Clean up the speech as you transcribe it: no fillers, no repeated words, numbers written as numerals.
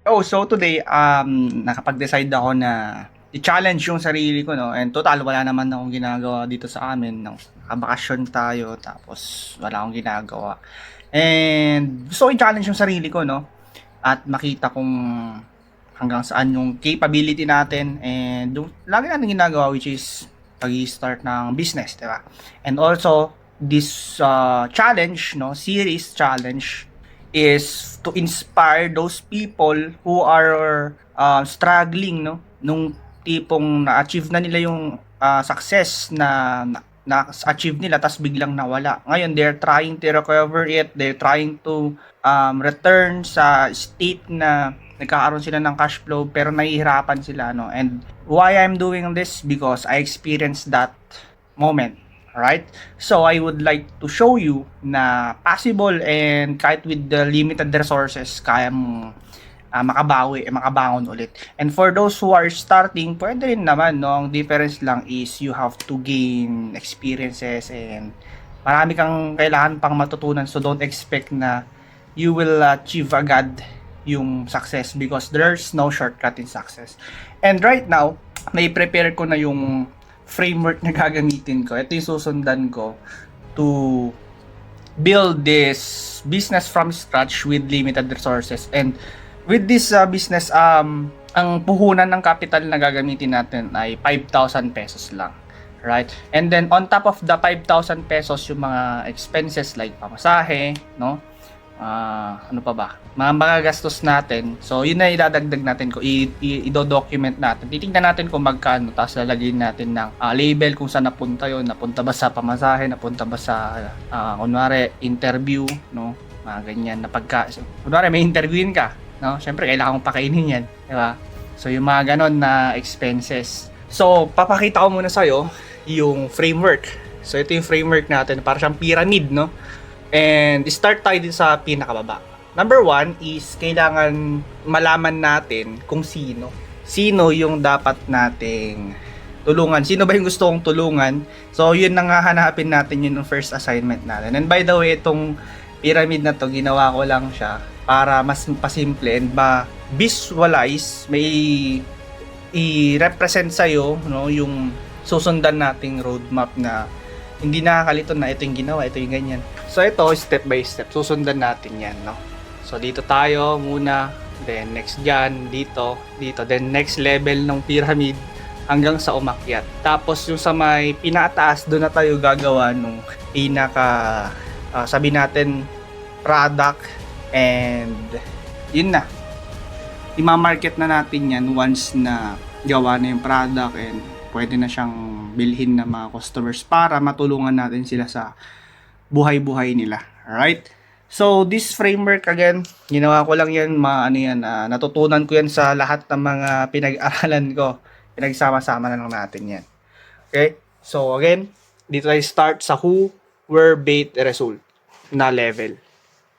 So today, nakapag-decide ako na i-challenge yung sarili ko, no? And total, wala naman akong ginagawa dito sa amin, no? Nakabakasyon tayo, tapos wala akong ginagawa. And gusto ko i-challenge yung sarili ko, no? At makita kung hanggang saan yung capability natin and yung lagi natin ginagawa, which is pag-start ng business, di ba? And also, this challenge, no? Series challenge is to inspire those people who are struggling, no, nung tipong na-achieve na nila yung success na-achieve nila tas biglang nawala. Ngayon they're trying to recover it, they're trying to return sa state na nagkakaroon sila ng cash flow pero nahihirapan sila, no. And why I'm doing this, because I experienced that moment. Alright? So, I would like to show you na possible, and kahit with the limited resources, kaya mong makabangon ulit. And for those who are starting, pwede rin naman, no? Ang difference lang is you have to gain experiences and marami kang kailangan pang matutunan. So, don't expect na you will achieve agad yung success because there's no shortcut in success. And right now, may prepare ko na yung framework na gagamitin ko. Ito yung susundan ko to build this business from scratch with limited resources. And with this business, ang puhunan ng capital na gagamitin natin ay 5,000 pesos lang. Right? And then on top of the 5,000 pesos, yung mga expenses like pamasahe, no? Ano pa ba? Mga gastos natin. So, yun na idadagdag natin ko. I-document natin. Titingnan natin kung magkano. Tapos lalagyan natin ng label kung saan napunta yun. Napunta ba sa pamasahe? Napunta ba sa, kunwari, interview? No? Mga ganyan. Kunwari, may interviewin ka. No? Siyempre, kailangan mong pakainin yan. Diba? So, yung mga ganon na expenses. So, papakita ko muna sa'yo yung framework. So, ito yung framework natin. Para siyang pyramid, no? And start tayo din sa pinakababa. Number 1 is kailangan malaman natin kung sino. Sino yung dapat nating tulungan. Sino ba yung gusto kong tulungan? So, yun na nga hanapin natin yun yung first assignment natin. And by the way, itong pyramid na to, ginawa ko lang siya para mas pasimple and visualize, may i-represent sa'yo, no, yung susundan nating roadmap na hindi nakakalito na ito yung ginawa, ito yung ganyan. So ito, step by step, susundan natin yan, no? So dito tayo muna, then next dyan, dito, then next level ng pyramid hanggang sa umakyat. Tapos yung sa may pinataas, doon na tayo gagawa nung sabi natin, product, and yun na. Ima-market na natin yan once na gawa na yung product and pwede na siyang bilhin ng mga customers para matulungan natin sila sa buhay-buhay nila. Alright? So, this framework, again, ginawa ko lang yan, natutunan ko yan sa lahat ng mga pinag-aralan ko. Pinagsama-sama na lang natin yan. Okay? So, again, dito tayo start sa who, where, bait, result na level.